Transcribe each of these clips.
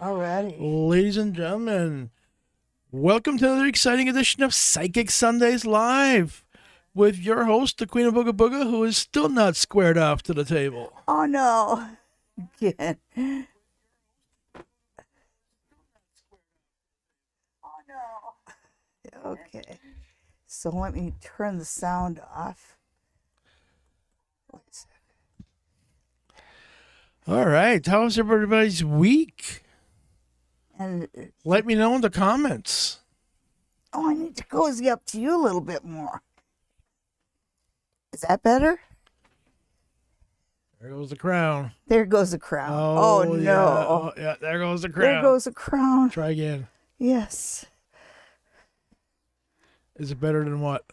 Alrighty. Ladies and gentlemen, welcome to another exciting edition of Psychic Sundays Live with your host, the Queen of Booga Booga, who is still not squared off to the table. Oh no. Again. Oh no. Okay. So let me turn the sound off. Wait a second. All right, how's everybody's week? And Let me know in the comments. I need to cozy up to you a little bit more. Is that better? There goes the crown. There goes the crown. Oh no. Yeah. Oh, yeah, there goes the crown. There goes the crown. Try again. Yes. Is it better than what?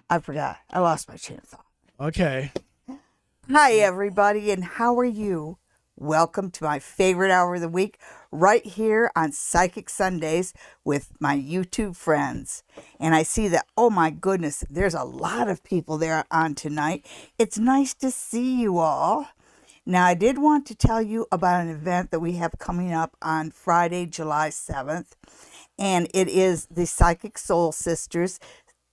I forgot. I lost my chain of thought. Okay. Hi, everybody, and how are you? Welcome to my favorite hour of the week, right here on Psychic Sundays with my YouTube friends. And I see that, oh my goodness, there's a lot of people there on tonight. It's nice to see you all. Now, I did want to tell you about an event that we have coming up on Friday, July 7th, and it is the Psychic Soul Sisters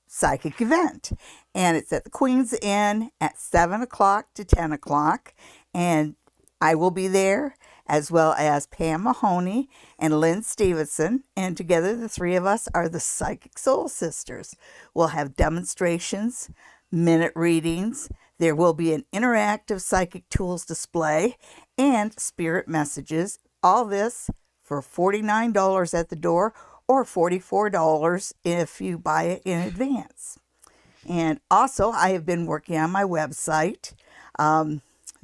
psychic event, and it's at the Queen's Inn at 7 o'clock to 10 o'clock, and I will be there, as well as Pam Mahoney and Lynn Stevenson, and together the three of us are the Psychic Soul Sisters. We'll have demonstrations, minute readings, there will be an interactive psychic tools display, and spirit messages, all this for $49 at the door, or $44 if you buy it in advance. And also, I have been working on my website.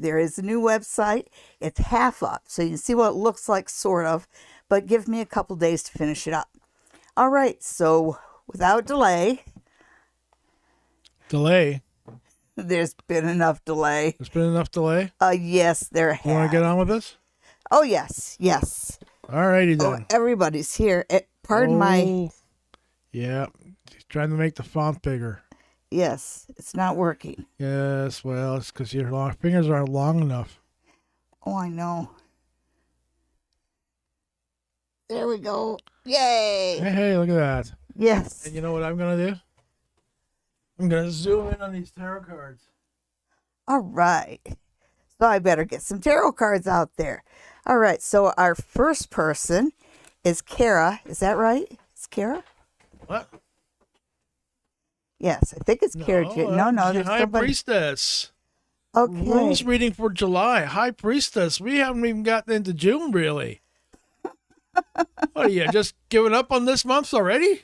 There is a new website. It's half up, so you can see what it looks like, sort of, but give me a couple days to finish it up. All right, so without delay. Delay? There's been enough delay. There's been enough delay? Yes, there has. You want to get on with this? Oh, yes. All righty then. Oh, everybody's here. Pardon my... Yeah, trying to make the font bigger. Yes, it's not working. Yes, well, it's because your fingers aren't long enough. Oh, I know. There we go. Yay! Hey, look at that. Yes. And you know what I'm going to do? I'm going to zoom in on these tarot cards. All right. So I better get some tarot cards out there. All right, so our first person is Kara. Is that right? It's Kara? What? Yes, I think it's Kara. No, there's High somebody. Priestess. Okay. Rules reading for July. High Priestess. We haven't even gotten into June, really. What are you, just giving up on this month already?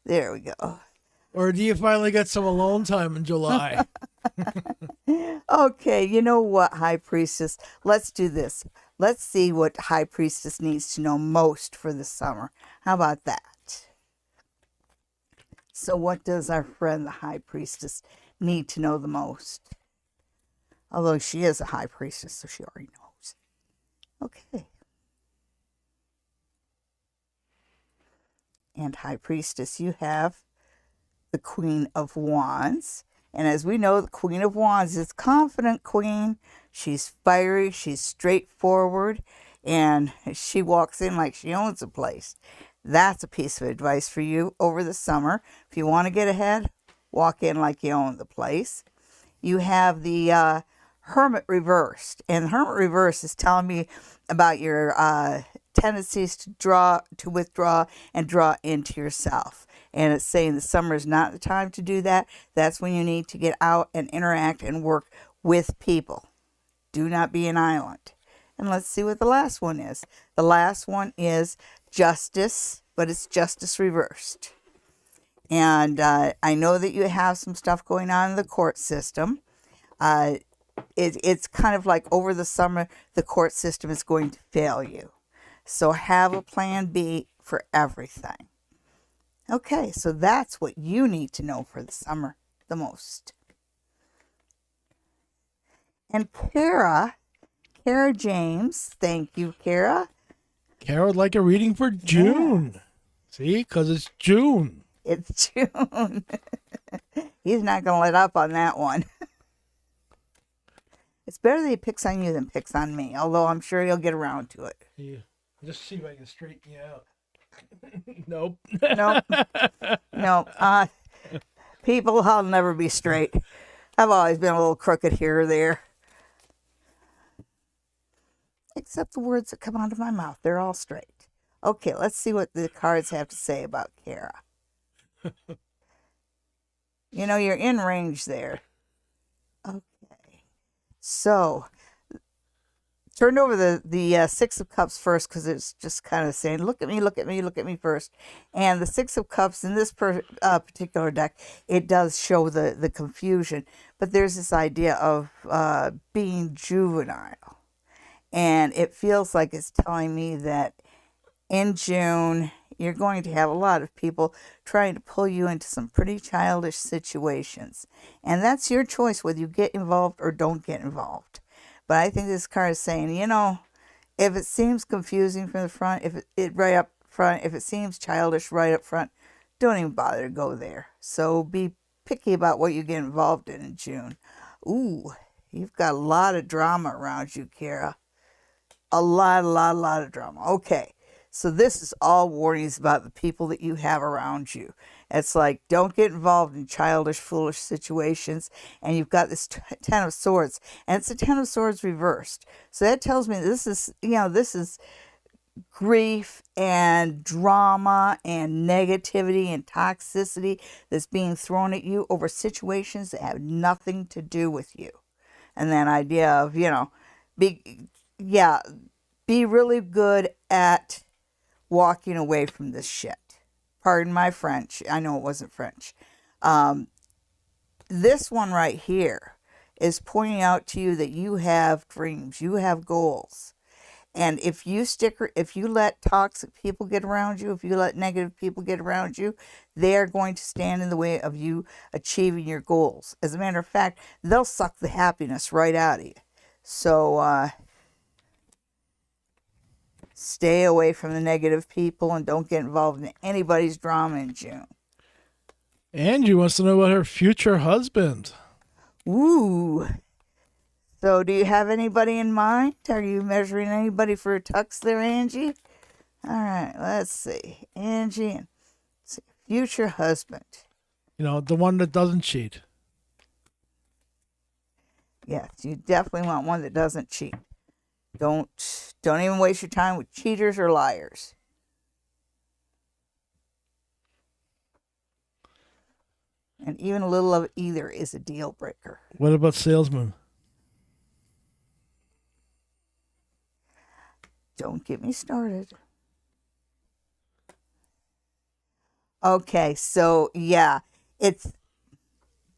There we go. Or do you finally get some alone time in July? Okay, you know what, High Priestess? Let's do this. Let's see what High Priestess needs to know most for the summer. How about that? So what does our friend, the High Priestess, need to know the most? Although she is a High Priestess, so she already knows. Okay. And High Priestess, you have the Queen of Wands. And as we know, the Queen of Wands is confident queen. She's fiery, she's straightforward, and she walks in like she owns the place. That's a piece of advice for you over the summer. If you want to get ahead, walk in like you own the place. You have the Hermit reversed, and the Hermit reverse is telling me about your tendencies to withdraw and draw into yourself. And it's saying the summer is not the time to do that. That's when you need to get out and interact and work with people. Do not be an island. And let's see what the last one is. The last one is Justice, but it's Justice reversed. And I know that you have some stuff going on in the court system. It's kind of like over the summer, the court system is going to fail you. So have a plan B for everything. Okay, so that's what you need to know for the summer the most. And Kara James, thank you, Kara. Kara would like a reading for June. Yeah. See, because it's June. It's June. He's not going to let up on that one. It's better that he picks on you than picks on me, although I'm sure he'll get around to it. Yeah. Just see if I can straighten you out. Nope. Nope. Nope. People, I'll never be straight. I've always been a little crooked here or there. Except the words that come out of my mouth. They're all straight. Okay, let's see what the cards have to say about Kara. You know, you're in range there. Okay. So, turn over the Six of Cups first, because it's just kind of saying, look at me, look at me, look at me first. And the Six of Cups in this particular deck, it does show the confusion. But there's this idea of being juvenile. And it feels like it's telling me that in June, you're going to have a lot of people trying to pull you into some pretty childish situations. And that's your choice whether you get involved or don't get involved. But I think this card is saying, you know, if it seems confusing from the front, if it right up front, if it seems childish right up front, don't even bother to go there. So be picky about what you get involved in June. Ooh, you've got a lot of drama around you, Kara. A lot of drama. Okay, so this is all warnings about the people that you have around you. It's like, don't get involved in childish, foolish situations. And you've got this Ten of Swords, and it's the Ten of Swords reversed. So that tells me this is, you know, this is grief and drama and negativity and toxicity that's being thrown at you over situations that have nothing to do with you. And that idea of, you know, be really good at walking away from this shit. Pardon my French. I know it wasn't French. This one right here is pointing out to you that you have dreams, you have goals. And if you let toxic people get around you, if you let negative people get around you, they are going to stand in the way of you achieving your goals. As a matter of fact, they'll suck the happiness right out of you. So, stay away from the negative people and don't get involved in anybody's drama in June. Angie wants to know about her future husband. Ooh. So do you have anybody in mind? Are you measuring anybody for a tux there, Angie? All right, let's see. Angie and future husband. You know, the one that doesn't cheat. Yes, you definitely want one that doesn't cheat. Don't even waste your time with cheaters or liars. And even a little of either is a deal breaker. What about salesmen? Don't get me started. Okay, so yeah, it's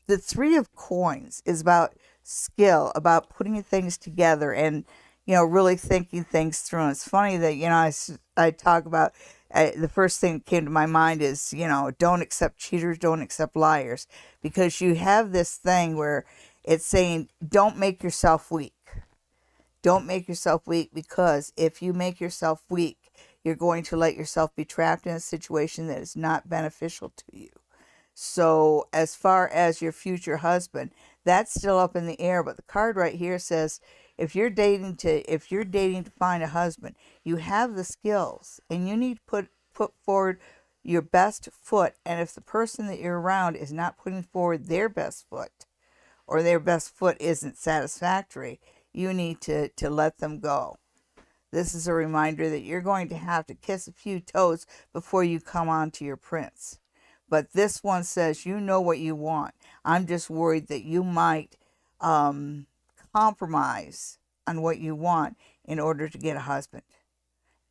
the Three of Coins is about skill, about putting things together and, you know, really thinking things through. And it's funny that, you know, I talk about, the first thing that came to my mind is, you know, don't accept cheaters, don't accept liars. Because you have this thing where it's saying, don't make yourself weak. Don't make yourself weak, because if you make yourself weak, you're going to let yourself be trapped in a situation that is not beneficial to you. So as far as your future husband, that's still up in the air. But the card right here says, if you're dating to find a husband, you have the skills and you need to put forward your best foot. And if the person that you're around is not putting forward their best foot, or their best foot isn't satisfactory, you need to let them go. This is a reminder that you're going to have to kiss a few toes before you come on to your prince. But this one says, you know what you want. I'm just worried that you might compromise on what you want in order to get a husband.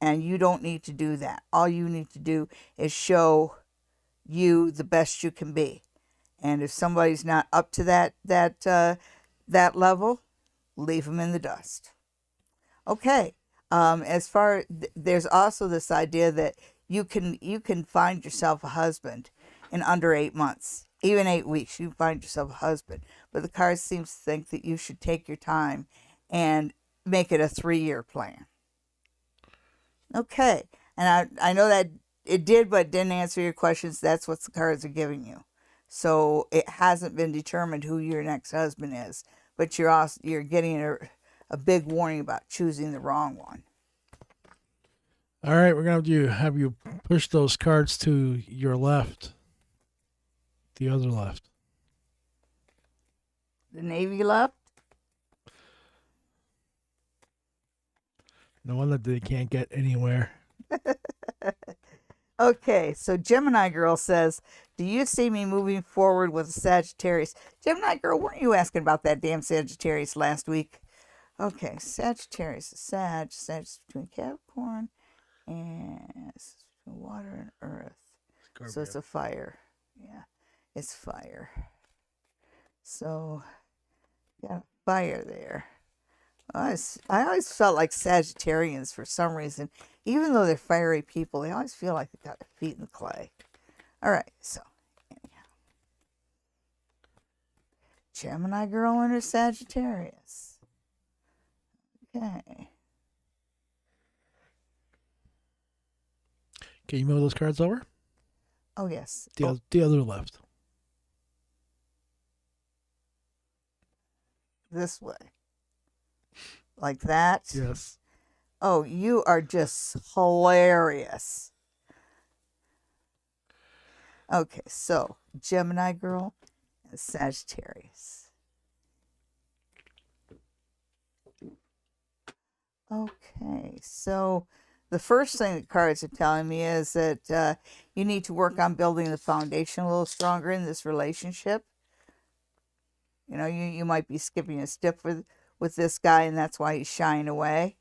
And you don't need to do that. All you need to do is show you the best you can be. And if somebody's not up to that level, leave them in the dust. Okay. There's also this idea that you can find yourself a husband in under 8 months, even 8 weeks. You find yourself a husband, but the card seems to think that you should take your time and make it a 3-year plan. Okay, and I know that it did, but didn't answer your questions. That's what the cards are giving you. So it hasn't been determined who your next husband is, but you're getting a big warning about choosing the wrong one. All right, we're going to have you push those cards to your left. The other left. The Navy left? No wonder they can't get anywhere. Okay, so Gemini Girl says, do you see me moving forward with a Sagittarius? Gemini Girl, weren't you asking about that damn Sagittarius last week? Okay, Sagittarius, Sag between Capricorn and water and earth. Scorpio. So it's a fire. Yeah, it's fire. So, yeah, fire there. I always felt like Sagittarians for some reason, even though they're fiery people, they always feel like they got their feet in the clay. All right, so anyhow, Gemini Girl and her Sagittarius. Okay. Can you move those cards over? Oh yes. The other left. This way. Like that? Yes. Oh, you are just hilarious. Okay, so Gemini Girl and Sagittarius. Okay, so the first thing the cards are telling me is that you need to work on building the foundation a little stronger in this relationship. You know, you might be skipping a step with this guy, and that's why he's shying away,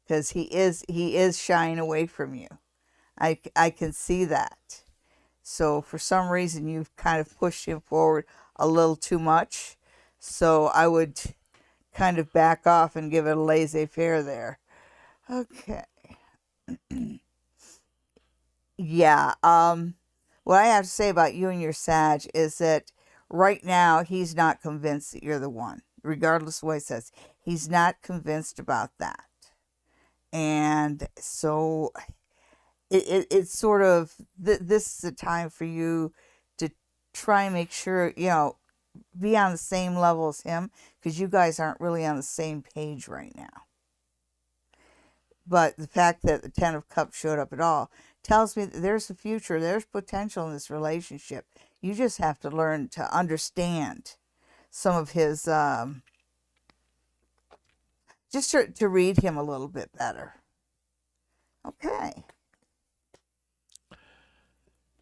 because he is shying away from you. I can see that. So for some reason you've kind of pushed him forward a little too much. So I would kind of back off and give it a laissez-faire there. Okay. Yeah. What I have to say about you and your Sag is that right now he's not convinced that you're the one, regardless of what he says. He's not convinced about that. And so it's sort of, this is a time for you to try and make sure, you know, be on the same level as him, because you guys aren't really on the same page right now. But the fact that the Ten of Cups showed up at all tells me that there's a future, there's potential in this relationship. You just have to learn to understand some of his, just to read him a little bit better. Okay.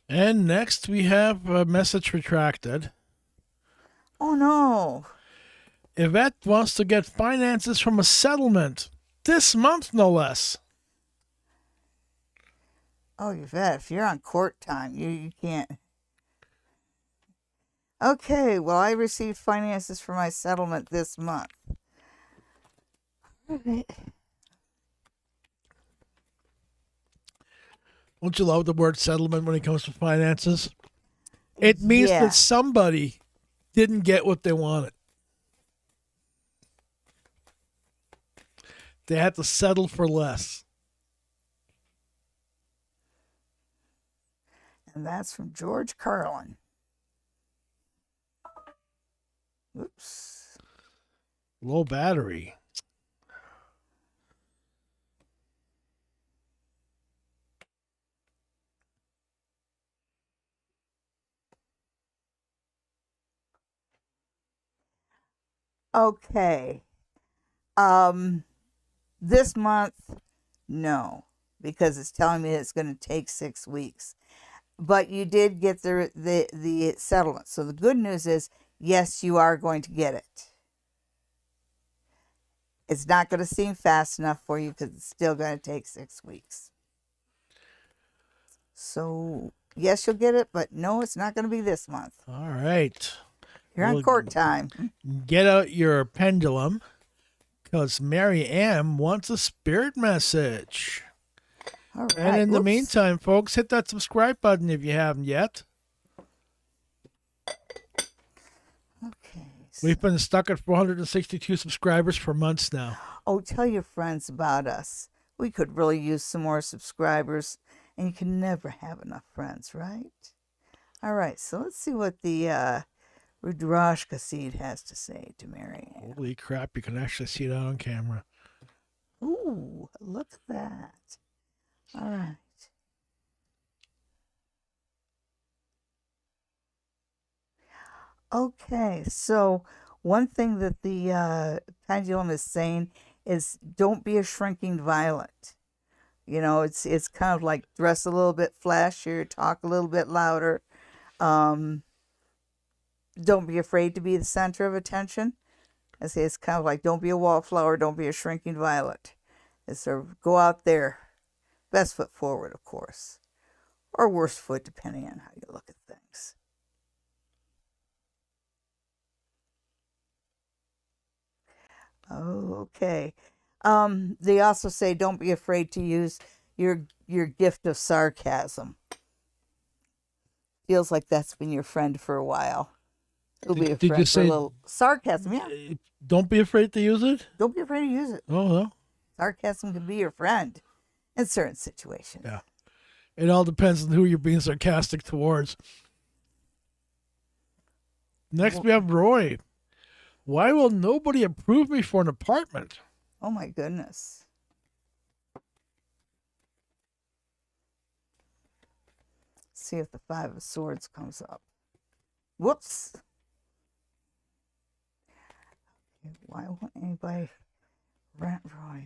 And next we have a message retracted. Oh no. Yvette wants to get finances from a settlement. This month, no less. Oh, Yvette, if you're on court time, you can't. Okay, well, I received finances for my settlement this month. Okay. Don't you love the word settlement when it comes to finances? It means Yeah. that somebody didn't get what they wanted. They had to settle for less. And that's from George Carlin. Oops. Low battery. Okay. This month, no, because it's telling me it's going to take 6 weeks. But you did get the settlement. So the good news is, yes, you are going to get it. It's not going to seem fast enough for you because it's still going to take 6 weeks. So, yes, you'll get it, but no, it's not going to be this month. All right. You're on court time. Get out your pendulum, because Mary Ann wants a spirit message. All right. And in the Oops. meantime, folks, hit that subscribe button if you haven't yet. Okay. We've been stuck at 462 subscribers for months now. Oh, tell your friends about us. We could really use some more subscribers, and you can never have enough friends, right? All right, so let's see what the Rudrashka seed has to say to Mary Ann. Holy crap, you can actually see that on camera. Ooh, look at that. All right. Okay, so one thing that the pendulum is saying is don't be a shrinking violet. It's kind of like dress a little bit flashier, talk a little bit louder. Um, don't be afraid to be the center of attention. I say it's kind of like don't be a wallflower, don't be a shrinking violet. It's sort of go out there, best foot forward, of course, or worst foot, depending on how you look at things. Okay. They also say don't be afraid to use your gift of sarcasm. Feels like that's been your friend for a while. It'll be a Did you friend for a say little sarcasm. Yeah. don't be afraid to use it? Don't be afraid to use it. Oh, no. Sarcasm can be your friend in certain situations. Yeah. It all depends on who you're being sarcastic towards. Next, we have Roy. Why will nobody approve me for an apartment? Oh my goodness. See if the Five of Swords comes up. Whoops. Why won't anybody rent Roy?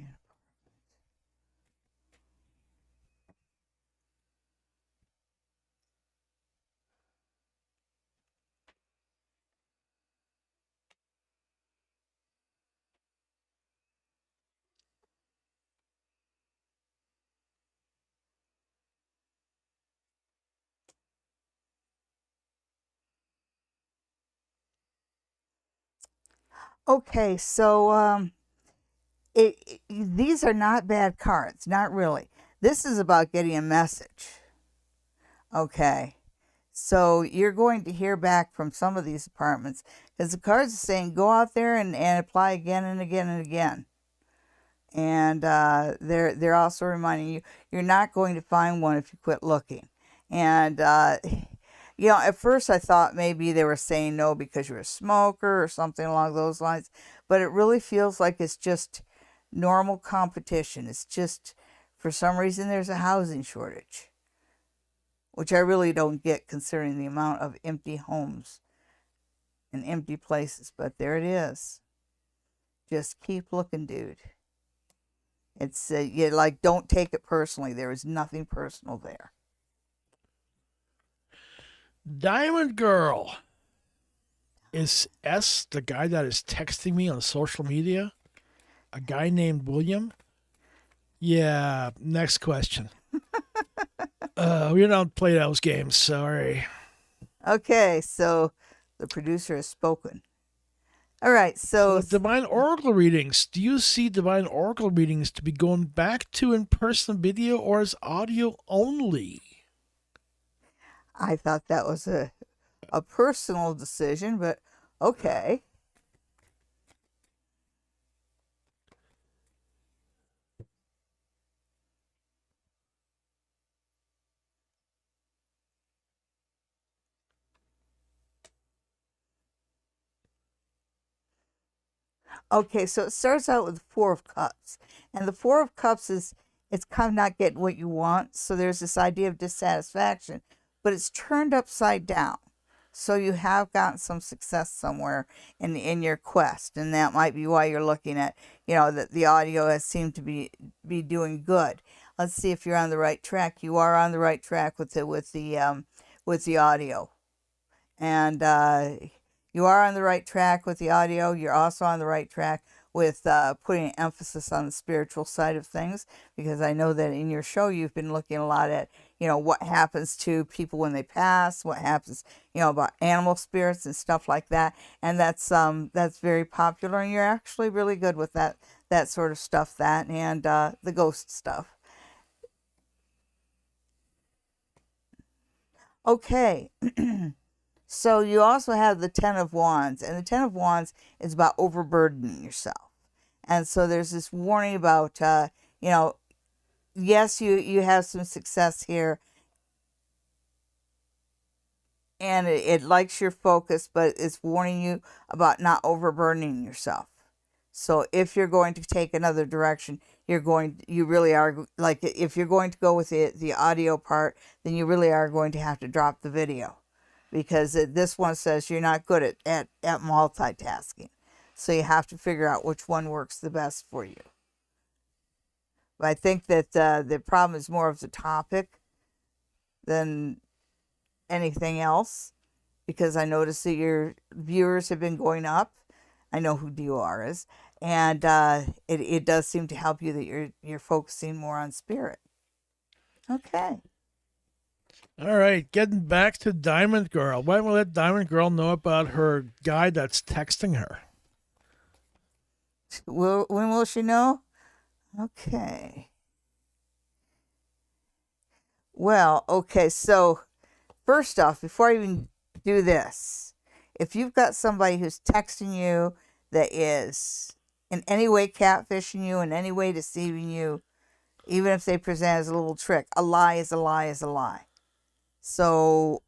Okay, so these are not bad cards, not really. This is about getting a message. Okay, so you're going to hear back from some of these apartments because the cards are saying go out there and apply again and again and again. And they're also reminding you you're not going to find one if you quit looking. And at first I thought maybe they were saying no because you're a smoker or something along those lines, but it really feels like it's just normal competition. It's just for some reason there's a housing shortage, which I really don't get considering the amount of empty homes and empty places. But there it is. Just keep looking, dude. It's don't take it personally. There is nothing personal there. Diamond Girl. Is S the guy that is texting me on social media? A guy named William? Yeah, next question. We don't play those games, sorry. Okay, so the producer has spoken. All right, so Divine Oracle readings. Do you see Divine Oracle readings to be going back to in-person video or as audio only? I thought that was a personal decision, but okay. Okay, so it starts out with the Four of Cups. And the Four of Cups is it's kind of not getting what you want. So there's this idea of dissatisfaction, but it's turned upside down. So you have gotten some success somewhere in your quest, and that might be why you're looking at, that the audio has seemed to be doing good. Let's see if you're on the right track. You are on the right track with the audio, and you are on the right track with the audio. You're also on the right track with putting emphasis on the spiritual side of things, because I know that in your show you've been looking a lot at, what happens to people when they pass, what happens, about animal spirits and stuff like that. And that's very popular, and you're actually really good with that sort of stuff, that and the ghost stuff. Okay. So you also have the Ten of Wands, and the Ten of Wands is about overburdening yourself. And so there's this warning about, yes, you have some success here, and it likes your focus, but it's warning you about not overburdening yourself. So if you're going to take another direction, you really are, like, if you're going to go with the audio part, then you really are going to have to drop the video, because this one says you're not good at multitasking. So you have to figure out which one works the best for you. But I think that the problem is more of the topic than anything else, because I noticed that your viewers have been going up. I know who DOR is, and it does seem to help you that you're focusing more on spirit. Okay. All right, getting back to Diamond Girl. When will let Diamond Girl know about her guy that's texting her? When will she know? Okay. Well, okay, so first off, before I even do this, if you've got somebody who's texting you that is in any way catfishing you, in any way deceiving you, even if they present as a little trick, a lie is a lie is a lie. So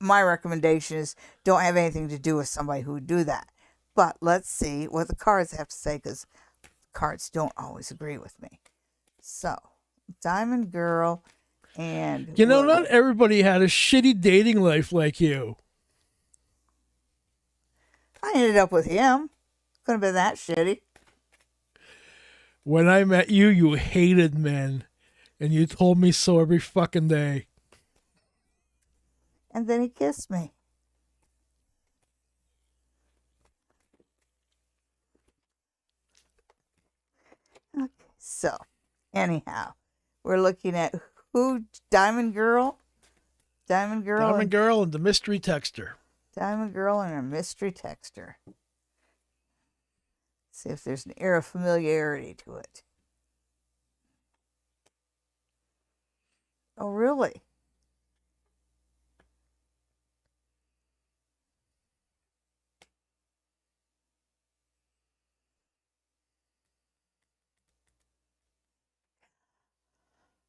my recommendation is don't have anything to do with somebody who would do that. But let's see what the cards have to say, because cards don't always agree with me. So, Diamond Girl and You know, William. not everybody had a shitty dating life like you. I ended up with him. Couldn't have been that shitty. When I met you, you hated men, and you told me so every fucking day. And then he kissed me. Okay, so anyhow, we're looking at who? Diamond Girl? Diamond Girl Diamond Girl and the mystery texter. Diamond Girl and a mystery texter. See if there's an air of familiarity to it. Oh, really?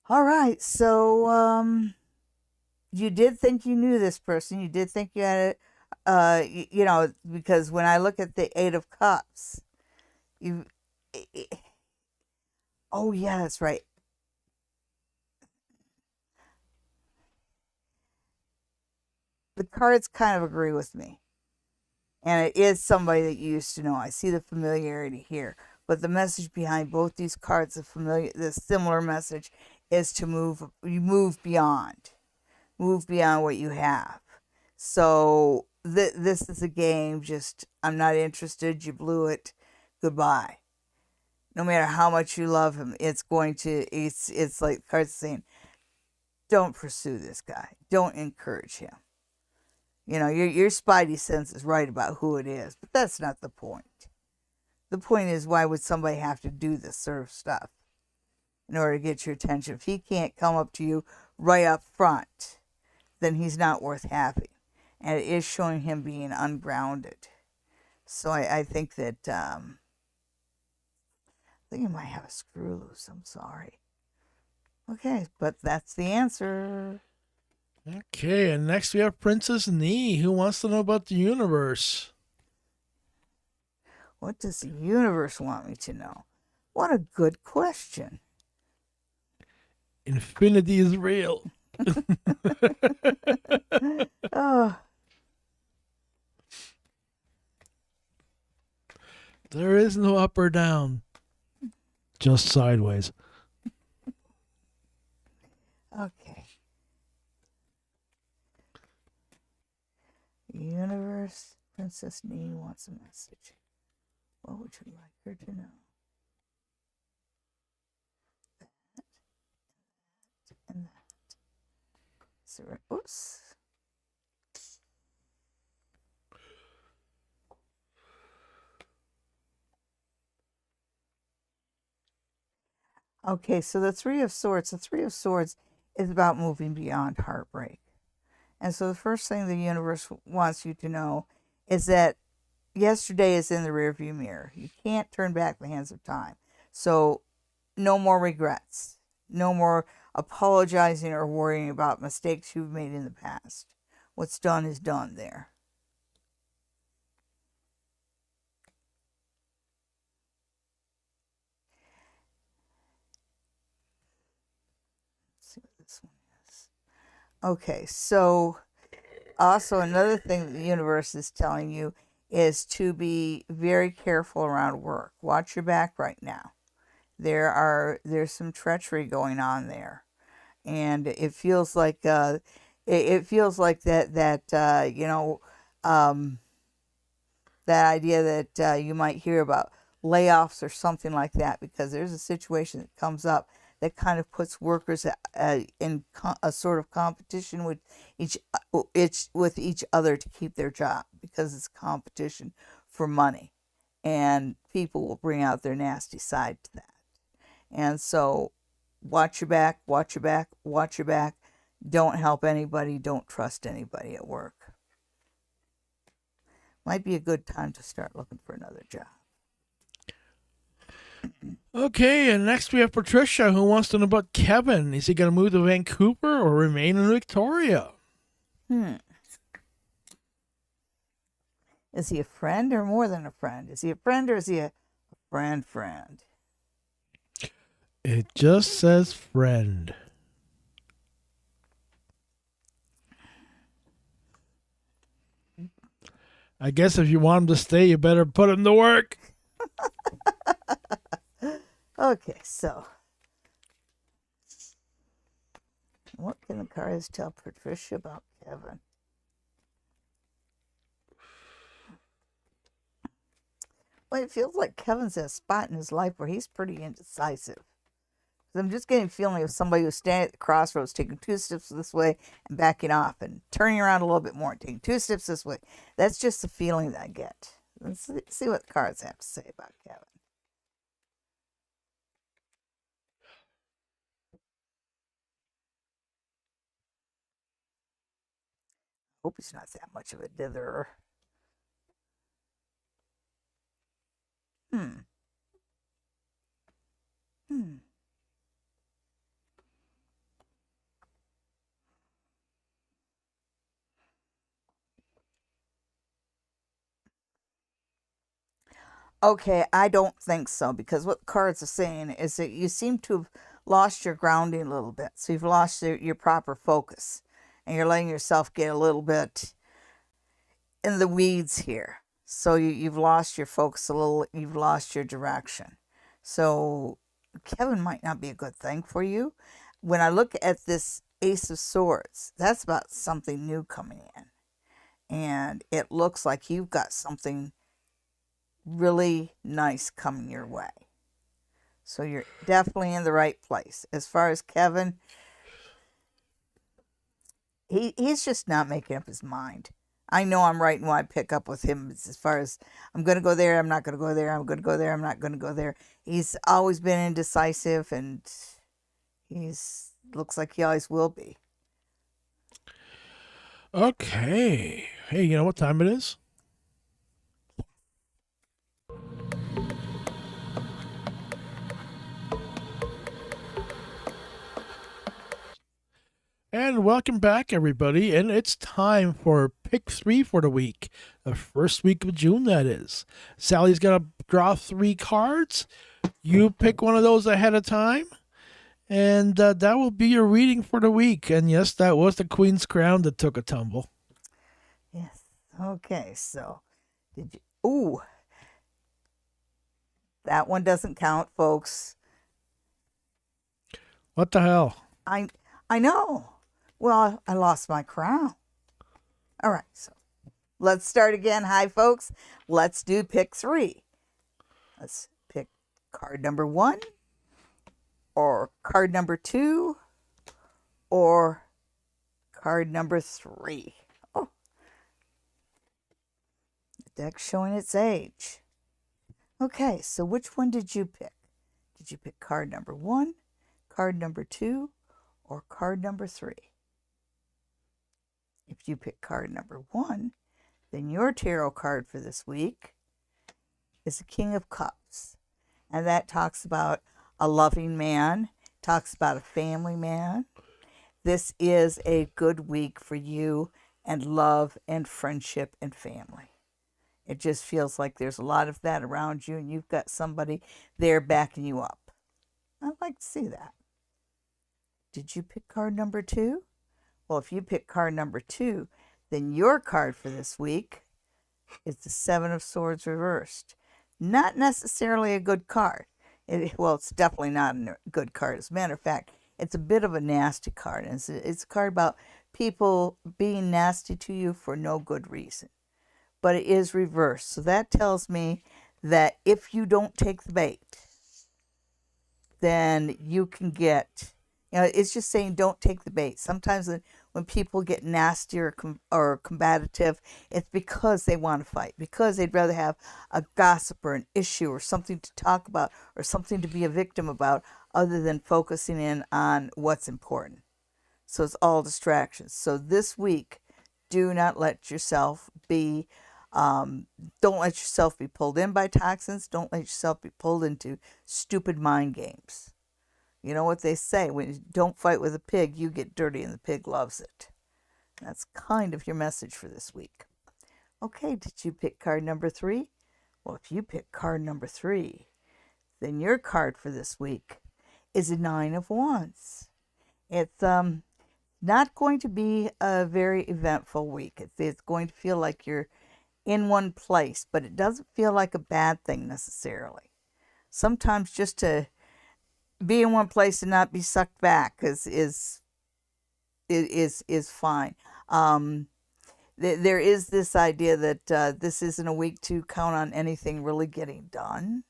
All right, so you did think you knew this person. You did think you had it, you know, because when I look at the Eight of Cups, you, oh yeah, that's right. The cards kind of agree with me, and it is somebody that you used to know. I see the familiarity here, but the message behind both these cards, the similar message, is to move beyond what you have. So this is a game. Just, I'm not interested. You blew it. Goodbye. No matter how much you love him, it's like cards saying, don't pursue this guy. Don't encourage him. You know, your spidey sense is right about who it is, but that's not the point. The point is, why would somebody have to do this sort of stuff in order to get your attention? If he can't come up to you right up front, then he's not worth having. And it is showing him being ungrounded. So I think that, I think he might have a screw loose. I'm sorry. Okay, but that's the answer. Okay, and next we have Princess Nee, who wants to know about the universe. What does the universe want me to know? What a good question. Infinity is real. Oh, There is no up or down, just sideways. okay. Universe, Princess Nee wants a message. What would you like her to know? That and that. So, oops. Okay, so the Three of Swords. The Three of Swords is about moving beyond heartbreak. And so the first thing the universe wants you to know is that yesterday is in the rearview mirror. You can't turn back the hands of time. So no more regrets. No more apologizing or worrying about mistakes you've made in the past. What's done is done there. this one is. Okay, so also another thing that the universe is telling you is to be very careful around work. Watch your back right now. There's some treachery going on there, and it feels like it feels like that that idea that you might hear about layoffs or something like that, because there's a situation that comes up that kind of puts workers in a sort of competition with each other to keep their job, because it's competition for money, and people will bring out their nasty side to that. And so watch your back, watch your back, watch your back. Don't help anybody, don't trust anybody at work. Might be a good time to start looking for another job. Okay, and next we have Patricia, who wants to know about Kevin. Is he going to move to Vancouver or remain in Victoria? Is he a friend or more than a friend? Is he a friend or is he a friend? It just says friend. I guess if you want him to stay, you better put him to work. Okay, so what can the cards tell Patricia about Kevin? Well, it feels like Kevin's at a spot in his life where he's pretty indecisive. I'm just getting a feeling of somebody who's standing at the crossroads, taking 2 steps this way and backing off, and turning around a little bit more and taking 2 steps this way. That's just the feeling that I get. Let's see what the cards have to say about Kevin. Hope he's not that much of a ditherer. Hmm. Okay, I don't think so, because what the cards are saying is that you seem to have lost your grounding a little bit. So you've lost your proper focus, and you're letting yourself get a little bit in the weeds here. So you've lost your focus a little, you've lost your direction. So Kevin might not be a good thing for you. When I look at this Ace of Swords, that's about something new coming in. And it looks like you've got something really nice coming your way. So you're definitely in the right place. As far as Kevin, he's just not making up his mind. I know I'm right when I pick up with him as far as I'm going to go there, I'm not going to go there, I'm going to go there, I'm not going to go there. He's always been indecisive, and he's looks like he always will be. Okay. Hey, you know what time it is? And welcome back, everybody. And it's time for pick 3 for the week. The first week of June, that is. Sally's going to draw 3 cards. You pick one of those ahead of time. And that will be your reading for the week. And yes, that was the Queen's Crown that took a tumble. Yes. Okay, so did you... Ooh. That one doesn't count, folks. What the hell? I know. Well, I lost my crown. All right, so let's start again. Hi, folks. Let's do pick 3. Let's pick card number 1, or card number 2, or card number 3. Oh, the deck's showing its age. Okay, so which one did you pick? Did you pick card number 1, card number 2, or card number 3? If you pick card number 1, then your tarot card for this week is the King of Cups. And that talks about a loving man, talks about a family man. This is a good week for you and love and friendship and family. It just feels like there's a lot of that around you, and you've got somebody there backing you up. I'd like to see that. Did you pick card number 2? Well, if you pick card number 2, then your card for this week is the Seven of Swords reversed. Not necessarily a good card. Well, it's definitely not a good card. As a matter of fact, it's a bit of a nasty card. It's a card about people being nasty to you for no good reason. But it is reversed. So that tells me that if you don't take the bait, then you can get, it's just saying don't take the bait. Sometimes when people get nasty or combative, it's because they want to fight, because they'd rather have a gossip or an issue or something to talk about or something to be a victim about other than focusing in on what's important. So it's all distractions. So this week, do not let yourself be don't let yourself be pulled in by toxins. Don't let yourself be pulled into stupid mind games. You know what they say, when you don't fight with a pig, you get dirty and the pig loves it. That's kind of your message for this week. Okay, did you pick card number 3? Well, if you pick card number 3, then your card for this week is a 9 of Wands. It's not going to be a very eventful week. It's going to feel like you're in one place, but it doesn't feel like a bad thing necessarily. Sometimes just to be in one place and not be sucked back is fine. There is this idea that this isn't a week to count on anything really getting done,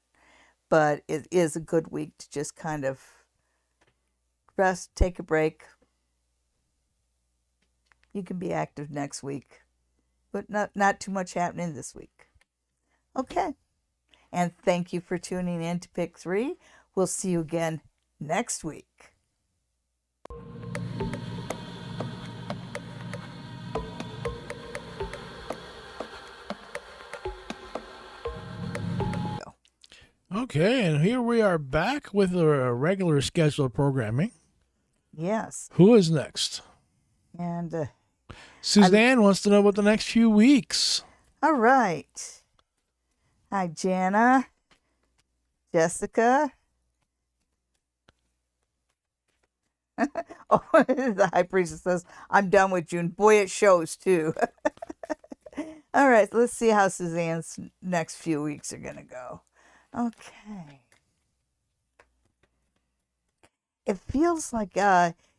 but it is a good week to just kind of rest, take a break. You can be active next week, but not too much happening this week. Okay. And thank you for tuning in to Pick 3. We'll see you again next week. Okay, and here we are back with our regular scheduled programming. Yes. Who is next? And Suzanne wants to know about the next few weeks. all right. Hi, Jana, Jessica. Oh, the High Priestess says, I'm done with June. Boy, it shows too. All right, so let's see how Suzanne's next few weeks are going to go. Okay. It feels like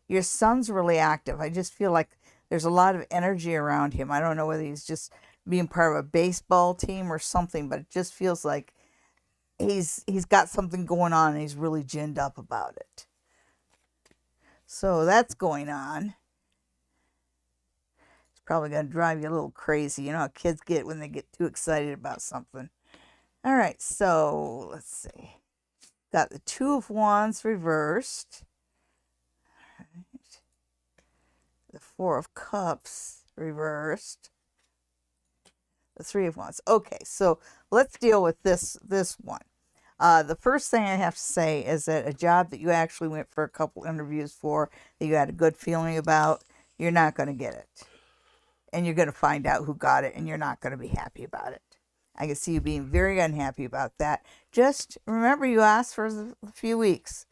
your son's really active. I just feel like there's a lot of energy around him. I don't know whether he's just being part of a baseball team or something, but it just feels like he's got something going on and he's really ginned up about it. So that's going on. It's probably going to drive you a little crazy. You know how kids get when they get too excited about something. All right, so let's see. Got the Two of Wands reversed. All right. The Four of Cups reversed. The Three of Wands. Okay, so let's deal with this one. The first thing I have to say is that a job that you actually went for a couple interviews for, that you had a good feeling about, you're not going to get it. And you're going to find out who got it, and you're not going to be happy about it. I can see you being very unhappy about that. Just remember you asked for a few weeks.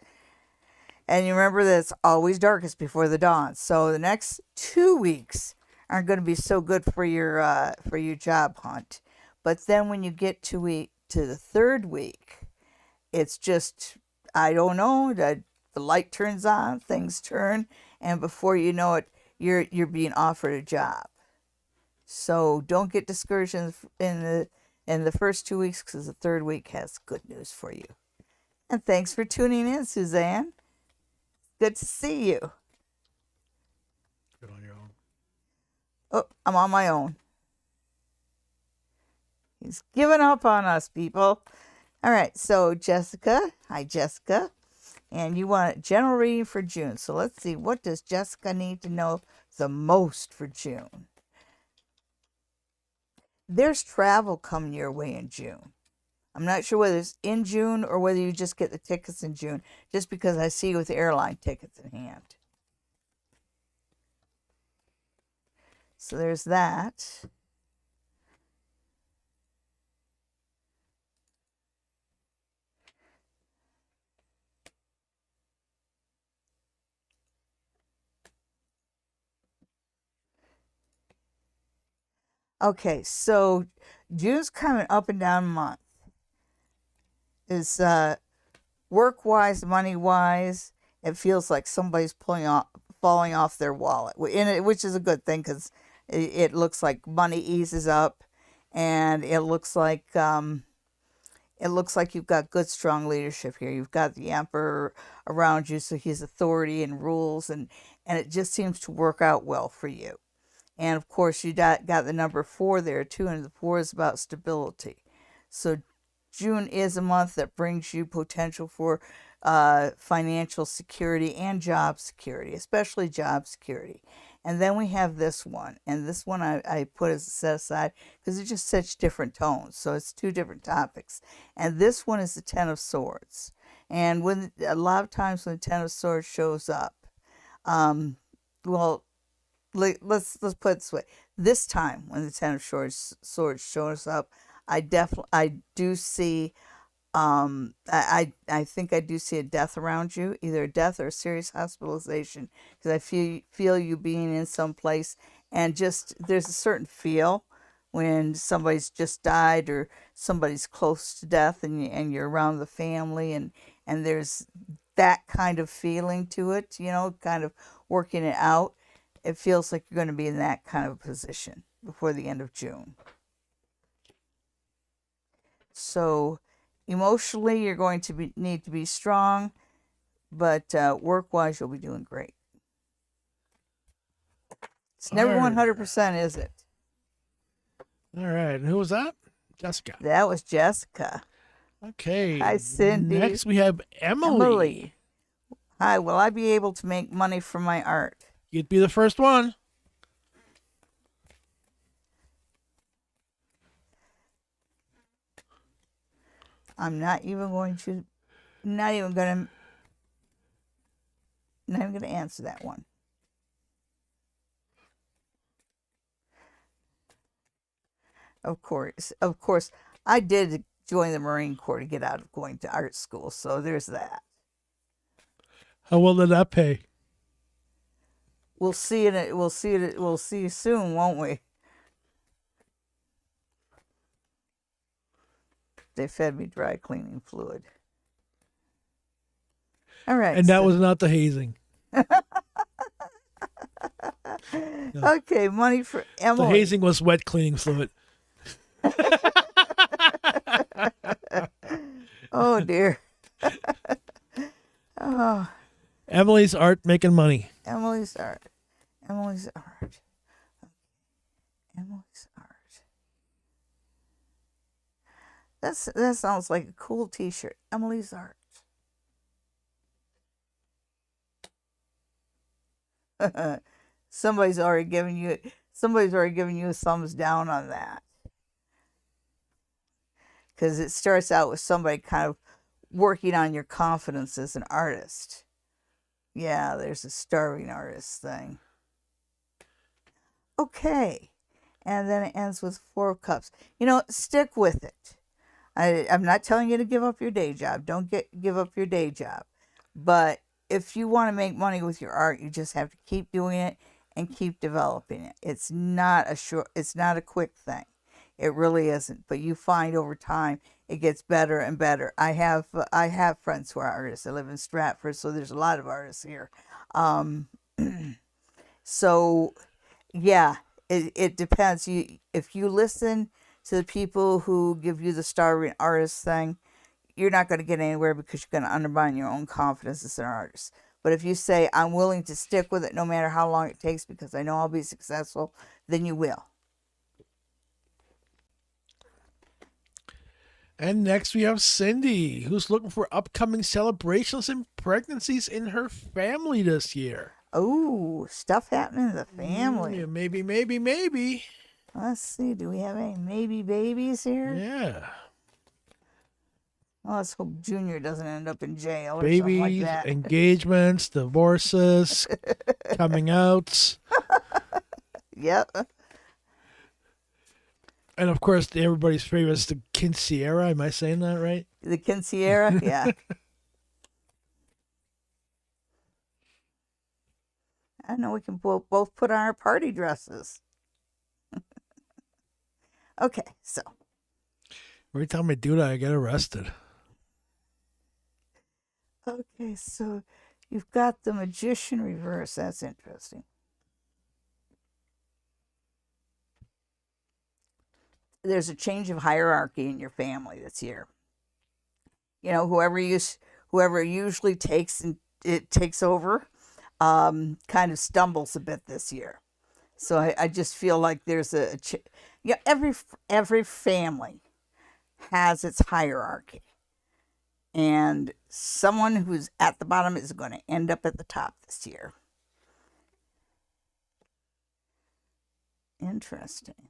And you remember that it's always darkest before the dawn. So the next 2 weeks aren't going to be so good for your job hunt. But then when you get to the third week, it's just, I don't know, the light turns on, things turn, and before you know it, you're being offered a job. So don't get discouraged in the first 2 weeks, because the third week has good news for you. And thanks for tuning in, Suzanne. Good to see you. Good on your own. Oh, I'm on my own. He's given up on us, people. All right, so Jessica. Hi, Jessica. And you want a general reading for June. So let's see, what does Jessica need to know the most for June? There's travel coming your way in June. I'm not sure whether it's in June or whether you just get the tickets in June, just because I see you with airline tickets in hand. So there's that. Okay, so June's kind of up and down month. Is work wise, money wise, it feels like somebody's falling off their wallet, which is a good thing because it looks like money eases up, and it looks like you've got good, strong leadership here. You've got the emperor around you, so he's authority and rules, and it just seems to work out well for you. And of course, you got the number 4 there too, and the 4 is about stability. So June is a month that brings you potential for financial security and job security, especially job security. And then we have this one, and this one I put as a set aside because it's just such different tones. So it's 2 different topics. And this one is the Ten of Swords. And when a lot of times when the Ten of Swords shows up, well, let's put it this way. This time when the Ten of Swords shows up, I do see I think I do see a death around you, either a death or a serious hospitalization, because I feel you being in some place, and just there's a certain feel when somebody's just died or somebody's close to death, and you're around the family, and there's that kind of feeling to it, kind of working it out. It feels like you're going to be in that kind of position before the end of June. So emotionally, you're going to need to be strong, but work-wise, you'll be doing great. It's never 100%, is it? All right. And who was that? Jessica. That was Jessica. Okay. Hi, Cindy. Next, we have Emily. Hi, will I be able to make money from my art? You'd be the first one. I'm not even going to answer that one. Of course, I did join the Marine Corps to get out of going to art school, so there's that. How well did that pay? We'll see it. We'll see soon, won't we? They fed me dry cleaning fluid. All right. And that was not the hazing. No. Okay, money for Emily. The hazing was wet cleaning fluid. Oh, dear. Oh. Emily's art making money. Emily's art. Emily's art. Emily's art. That sounds like a cool T-shirt. Emily's art. Somebody's already given you a thumbs down on that. Because it starts out with somebody kind of working on your confidence as an artist. Yeah, there's a starving artist thing. Okay. And then it ends with 4 of Cups. Stick with it. I'm not telling you to give up your day job. Don't give up your day job. But if you want to make money with your art, you just have to keep doing it and keep developing it. It's not a quick thing. It really isn't. But you find over time it gets better and better. I have friends who are artists. I live in Stratford, so there's a lot of artists here. So yeah, it depends. If you listen to the people who give you the starving artist thing, you're not going to get anywhere because you're going to undermine your own confidence as an artist. But if you say, I'm willing to stick with it no matter how long it takes because I know I'll be successful, then you will. And next we have Cindy, who's looking for upcoming celebrations and pregnancies in her family this year. Oh, stuff happening in the family. Yeah, maybe. Let's see. Do we have any maybe babies here? Yeah. Well, let's hope Junior doesn't end up in jail or Babies, something like that. engagements, divorces, coming outs. Yep. And of course, everybody's favorite is the quinceañera. Am I saying that right? The quinceañera, yeah. I know we can both put on our party dresses. Okay, so Every time I do that, I get arrested. you've got the Magician reverse. That's interesting. There's a change of hierarchy in your family this year. You know, whoever usually takes over, kind of stumbles a bit this year. So I just feel like there's yeah, every family has its hierarchy, and someone who's at the bottom is going to end up at the top this year. Interesting.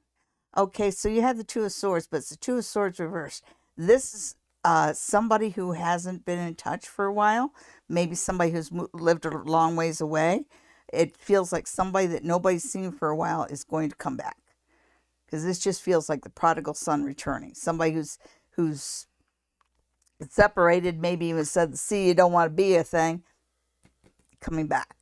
Okay, so you have the Two of Swords, but it's the Two of Swords reversed. This is somebody who hasn't been in touch for a while, maybe somebody who's lived a long ways away. It feels like somebody that nobody's seen for a while is going to come back, because this just feels like the prodigal son returning. Somebody who's separated, maybe even said, "See, you don't want to be a thing," coming back.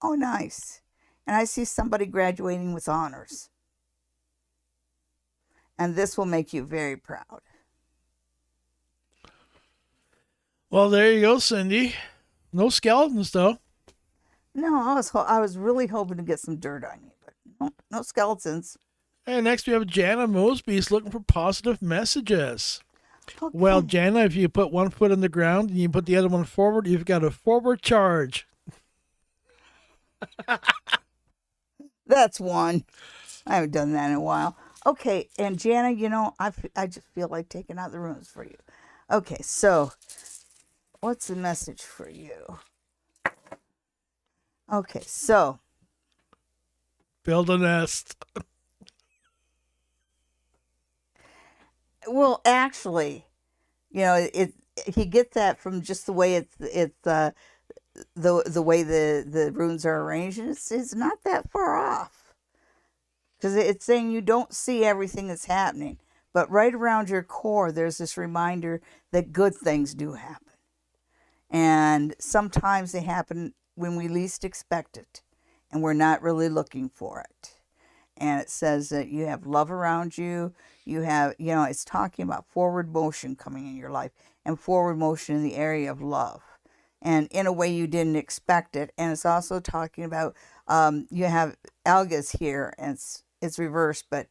Oh, nice. And I see somebody graduating with honors. And this will make you very proud. Well, there you go, Cindy. No skeletons, though. No, I was really hoping to get some dirt on you, but no skeletons. And next we have Jana Mosby's looking for positive messages. Okay. Well, Jana, if you put one foot in the ground and you put the other one forward, you've got a forward charge. That's one. I haven't done that in a while. Okay, and Jana, you know, I just feel like taking out the runes for you. Okay, so what's the message for you? Okay, so build a nest. Well, actually, you know, he gets that from just the way the way the runes are arranged, and it's not that far off, because it's saying you don't see everything that's happening, but right around your core there's this reminder that good things do happen, and sometimes they happen when we least expect it, and we're not really looking for it. And it says that you have love around you. You have, you know, it's talking about forward motion coming in your life, and forward motion in the area of love, and in a way you didn't expect it. And it's also talking about you have Alga's here, and it's reversed, but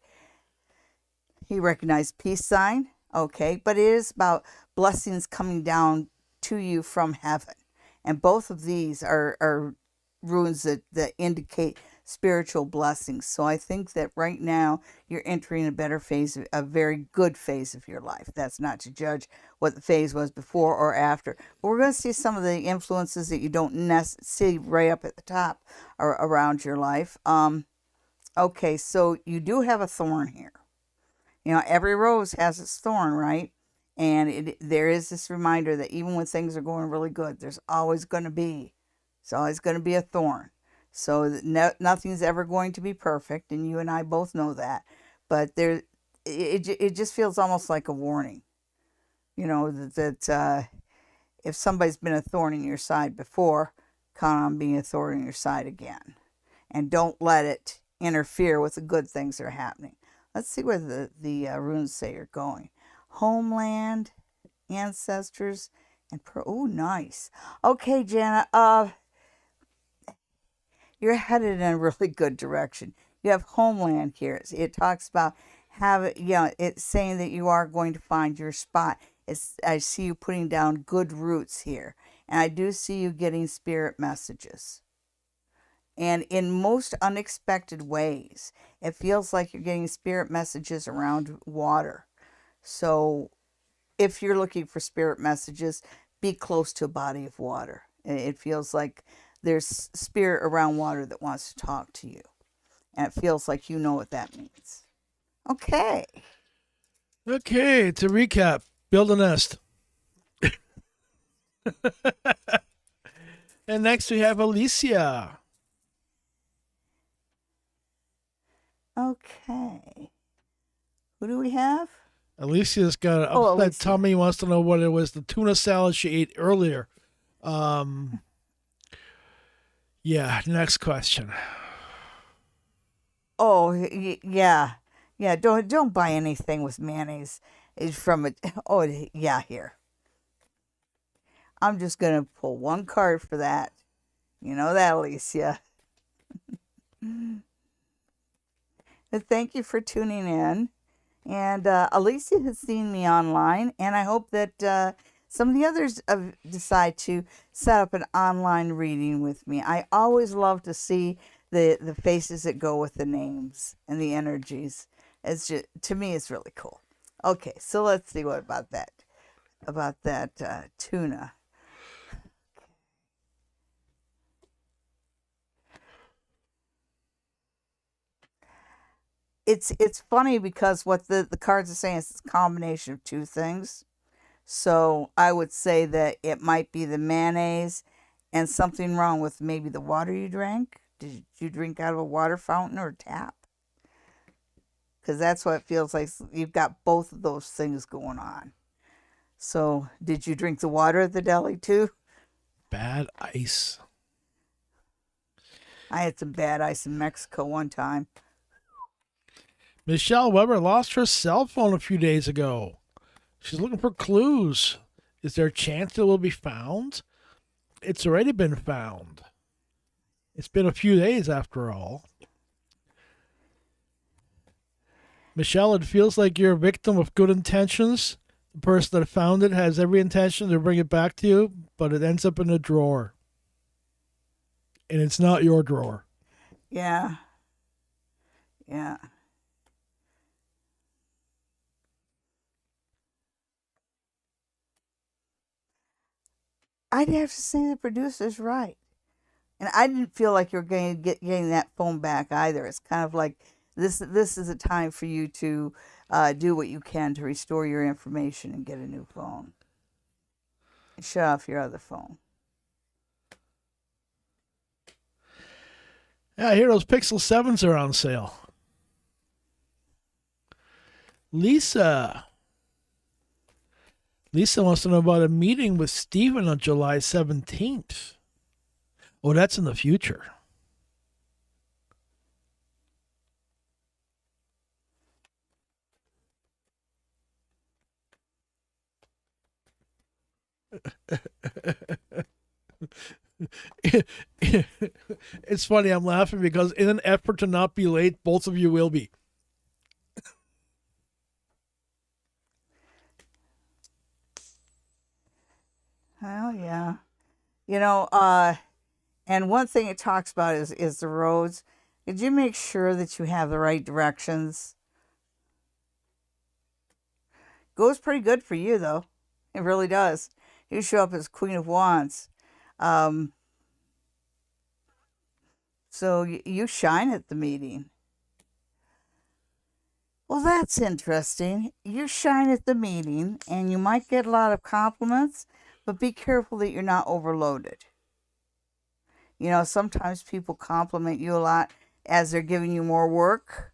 he recognized peace sign. Okay, but it is about blessings coming down to you from heaven, and both of these are runes that indicate spiritual blessings. So I think that right now you're entering a better phase, a very good phase of your life. That's not to judge what the phase was before or after, but we're going to see some of the influences that you don't see right up at the top or around your life. Okay, so you do have a thorn here. You know, every rose has its thorn, right? And there is this reminder that even when things are going really good, it's always going to be a thorn. So nothing's ever going to be perfect, and you and I both know that. But it just feels almost like a warning, you know, that if somebody's been a thorn in your side before, count on being a thorn in your side again, and don't let it interfere with the good things that are happening. Let's see where the runes say you're going. Homeland, ancestors, and oh, nice. Okay, Jana. You're headed in a really good direction. You have homeland here. It talks about it's saying that you are going to find your spot. I see you putting down good roots here. And I do see you getting spirit messages. And in most unexpected ways, it feels like you're getting spirit messages around water. So if you're looking for spirit messages, be close to a body of water. It feels like there's spirit around water that wants to talk to you. And it feels like you know what that means. Okay. Okay, to recap, build a nest. And next we have Alicia. Okay. Who do we have? Alicia's got an upset tummy, wants to know what it was, the tuna salad she ate earlier. Yeah, next question. Oh, yeah. Yeah, don't buy anything with mayonnaise. It's from a oh yeah, here. I'm just gonna pull one card for that. You know that, Alicia. But thank you for tuning in. And Alicia has seen me online, and I hope that some of the others decide to set up an online reading with me. I always love to see the faces that go with the names and the energies. It's just, to me, it's really cool. Okay, so let's see what about that tuna. It's funny because what the cards are saying is it's a combination of two things. So I would say that it might be the mayonnaise and something wrong with maybe the water you drank. Did you drink out of a water fountain or tap? Because that's what it feels like. You've got both of those things going on. So did you drink the water at the deli too? Bad ice. I had some bad ice in Mexico one time. Michelle Weber lost her cell phone a few days ago. She's looking for clues. Is there a chance it will be found? It's already been found. It's been a few days after all. Michelle, it feels like you're a victim of good intentions. The person that found it has every intention to bring it back to you, but it ends up in a drawer. And it's not your drawer. Yeah. Yeah. I'd have to say the producer's right. And I didn't feel like you're going to getting that phone back either. It's kind of like this is a time for you to do what you can to restore your information and get a new phone. And shut off your other phone. Yeah, I hear those Pixel 7s are on sale. Lisa. Lisa wants to know about a meeting with Steven on July 17th. Oh, that's in the future. It's funny, I'm laughing because in an effort to not be late, both of you will be. Oh yeah. You know, and one thing it talks about is the roads. Did you make sure that you have the right directions? Goes pretty good for you though. It really does. You show up as Queen of Wands. Um, so you shine at the meeting. Well, that's interesting. You shine at the meeting and you might get a lot of compliments, but be careful that you're not overloaded. You know, sometimes people compliment you a lot as they're giving you more work.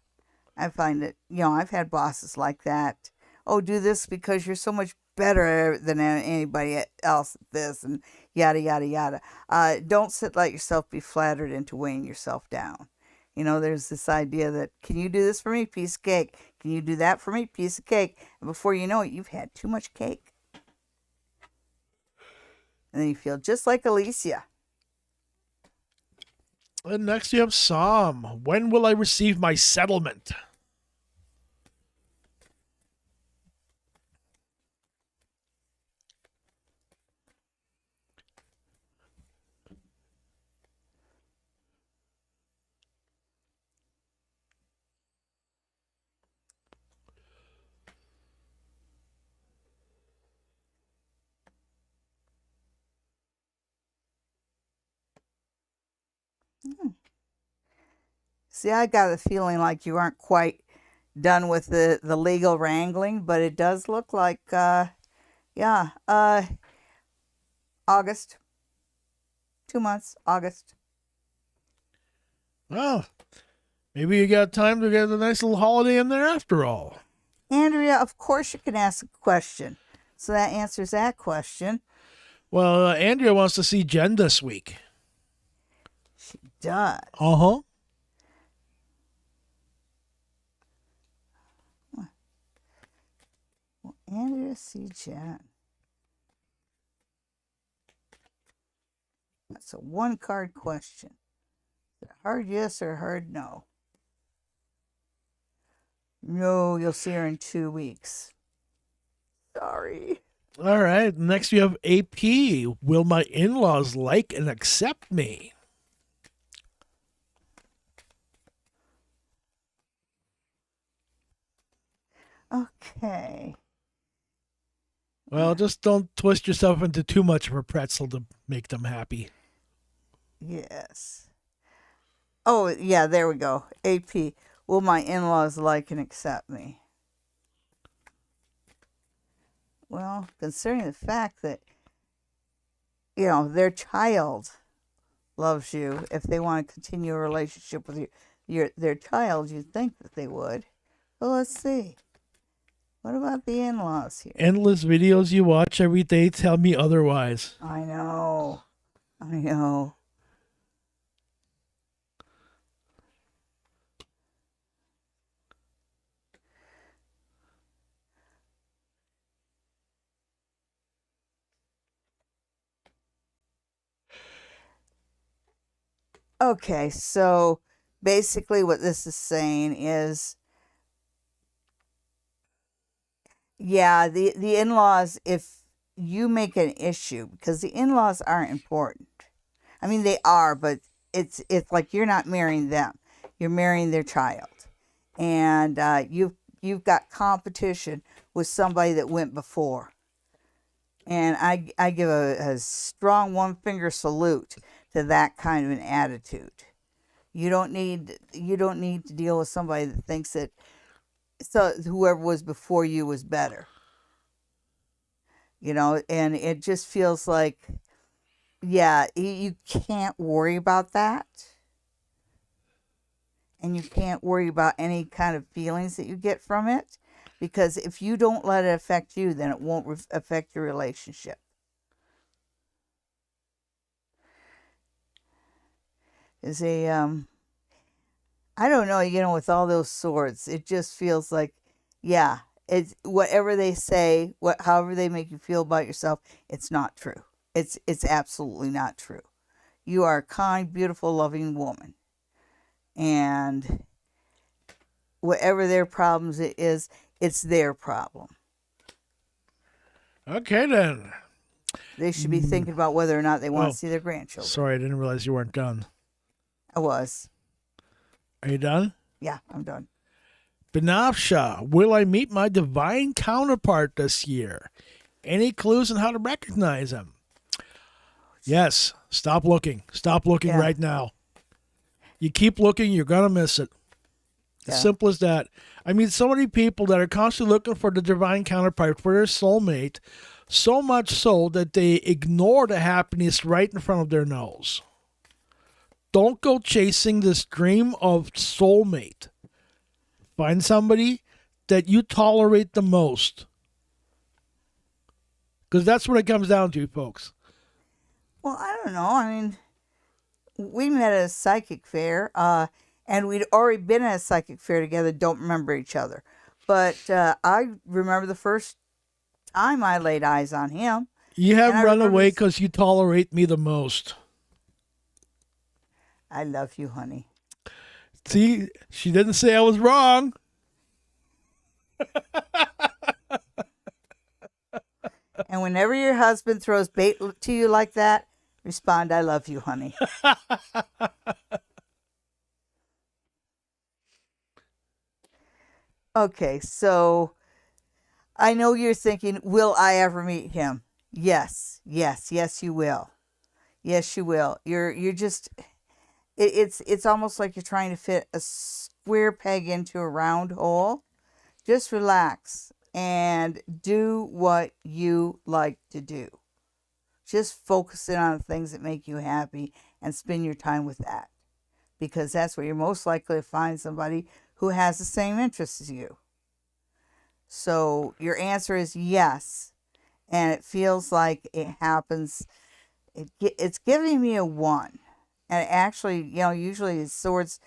I find that, I've had bosses like that. Oh, do this because you're so much better than anybody else at this, and yada, yada, yada. Don't let yourself be flattered into weighing yourself down. There's this idea that, can you do this for me? Piece of cake. Can you do that for me? Piece of cake. And before you know it, you've had too much cake. And then you feel just like Alicia. And next you have Psalm. When will I receive my settlement? Hmm. See, I got a feeling like you aren't quite done with the legal wrangling, but it does look like, yeah, August. 2 months, August. Well, maybe you got time to get a nice little holiday in there after all. Andrea, of course you can ask a question. So that answers that question. Well, Andrea wants to see Jen this week. does. Uh-huh. Andrea C. Jen. That's a one-card question. Is it a hard yes or a hard no? No, you'll see her in 2 weeks. Sorry. All right. Next, we have AP. Will my in-laws like and accept me? Okay. Well, just don't twist yourself into too much of a pretzel to make them happy. Yes. Oh, yeah, there we go. AP. Will my in-laws like and accept me? Well, considering the fact that, their child loves you, if they want to continue a relationship with their child, you'd think that they would. Well, let's see. What about the in-laws here? Endless videos you watch every day tell me otherwise. I know. I know. Okay, so basically what this is saying is, yeah, the in-laws, if you make an issue, because the in-laws aren't important. I mean, they are, but it's like you're not marrying them. You're marrying their child. And you've got competition with somebody that went before. And I give a strong one-finger salute to that kind of an attitude. You don't need to deal with somebody that thinks that whoever was before you was better. And it just feels like, yeah, you can't worry about that. And you can't worry about any kind of feelings that you get from it. Because if you don't let it affect you, then it won't affect your relationship. Is I don't know, with all those swords, it just feels like, yeah, it's whatever they say, however they make you feel about yourself, it's not true. It's absolutely not true. You are a kind, beautiful, loving woman. And whatever their problems it is, it's their problem. Okay, then. They should be thinking about whether or not they want to see their grandchildren. Sorry, I didn't realize you weren't done. I was. Are you done? Yeah, I'm done. Benafsha, will I meet my divine counterpart this year? Any clues on how to recognize him? Yes. Stop looking. Stop looking right now. You keep looking, you're going to miss it. As simple as that. I mean, so many people that are constantly looking for the divine counterpart, for their soulmate, so much so that they ignore the happiness right in front of their nose. Don't go chasing this dream of soulmate. Find somebody that you tolerate the most. Because that's what it comes down to, folks. Well, I don't know. I mean, we met at a psychic fair, and we'd already been at a psychic fair together, don't remember each other. But I remember the first time I laid eyes on him. You haven't run away because you tolerate me the most. I love you, honey. See, she didn't say I was wrong. And whenever your husband throws bait to you like that, respond, I love you, honey. Okay, so I know you're thinking, will I ever meet him? Yes, you will. Yes, you will. You're just, it's almost like you're trying to fit a square peg into a round hole. Just relax and do what you like to do. Just focus in on the things that make you happy and spend your time with that. Because that's where you're most likely to find somebody who has the same interests as you. So your answer is yes. And it feels like it happens. It's giving me a 1. And actually, usually swords,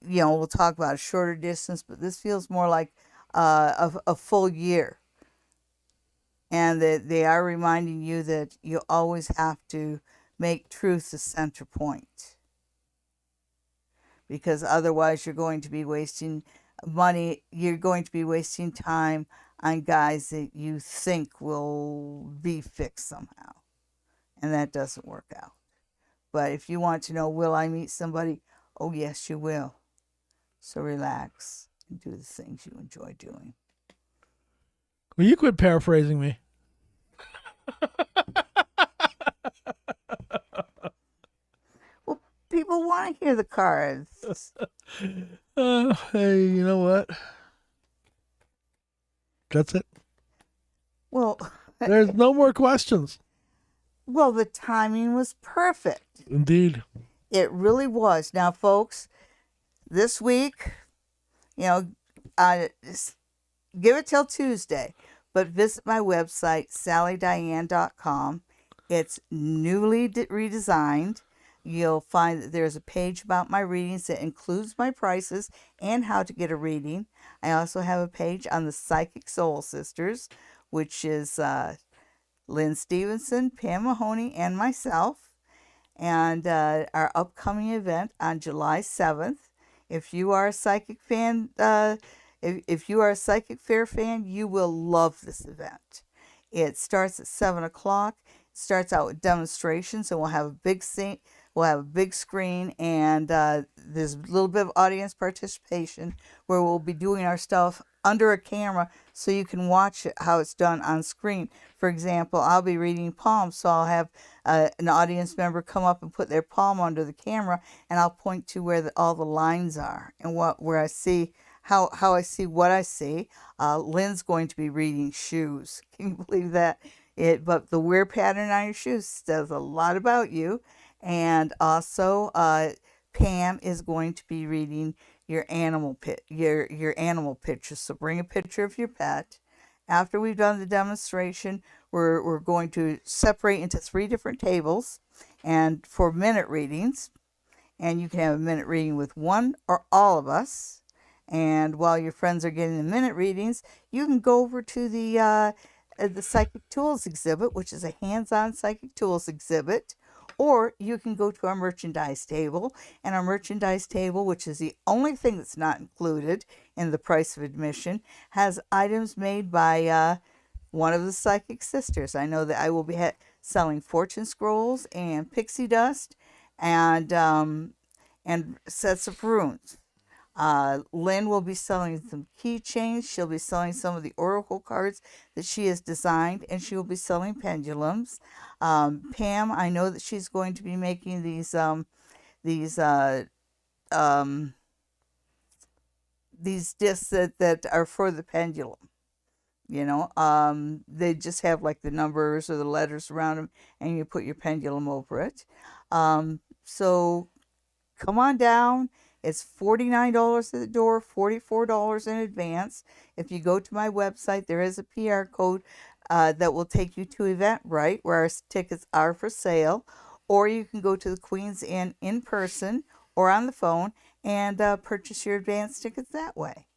we'll talk about a shorter distance, but this feels more like a full year. And that they are reminding you that you always have to make truth the center point, because otherwise you're going to be wasting money, you're going to be wasting time on guys that you think will be fixed somehow, and that doesn't work out. But if you want to know, will I meet somebody? Oh, yes, you will. So relax and do the things you enjoy doing. Will you quit paraphrasing me? Well, people want to hear the cards. Hey, you know what? That's it. Well, There's no more questions. well, the timing was perfect. Indeed. It really was. Now, folks, this week, give it till Tuesday, but visit my website, sallydiane.com. It's newly redesigned. You'll find that there's a page about my readings that includes my prices and how to get a reading. I also have a page on the Psychic Soul Sisters, which is Lynn Stevenson, Pam Mahoney, and myself, and our upcoming event on July 7th. If you are a psychic fan, if you are a Psychic Fair fan, you will love this event. It starts at 7 o'clock. It starts out with demonstrations, and we'll have a big scene. We'll have a big screen, and there's a little bit of audience participation where we'll be doing our stuff under a camera so you can watch it, how it's done on screen. For example, I'll be reading palms, so I'll have an audience member come up and put their palm under the camera, and I'll point to where all the lines are and where I see how I see what I see. Lynn's going to be reading shoes. Can you believe that? But the wear pattern on your shoes says a lot about you. And also, Pam is going to be reading your animal pictures. So bring a picture of your pet. After we've done the demonstration, we're going to separate into 3 different tables, and for minute readings. And you can have a minute reading with one or all of us. And while your friends are getting the minute readings, you can go over to the Psychic Tools exhibit, which is a hands-on Psychic Tools exhibit. Or you can go to our merchandise table, and our merchandise table, which is the only thing that's not included in the price of admission, has items made by one of the Psychic Sisters. I know that I will be selling fortune scrolls and pixie dust and sets of runes. Lynn will be selling some keychains. She'll be selling some of the oracle cards that she has designed, and she will be selling pendulums. Pam, I know that she's going to be making these discs that are for the pendulum. They just have like the numbers or the letters around them, and you put your pendulum over it. So come on down. It's $49 at the door, $44 in advance. If you go to my website, there is a PR code that will take you to Eventbrite, where our tickets are for sale. Or you can go to the Queen's Inn in person or on the phone and purchase your advance tickets that way.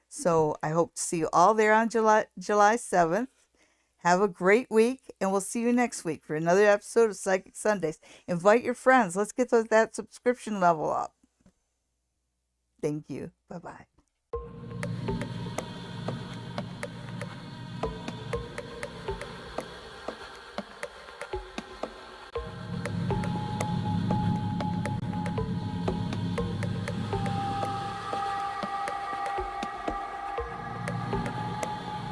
So I hope to see you all there on July 7th. Have a great week, and we'll see you next week for another episode of Psychic Sundays. Invite your friends. Let's get that subscription level up. Thank you. Bye-bye.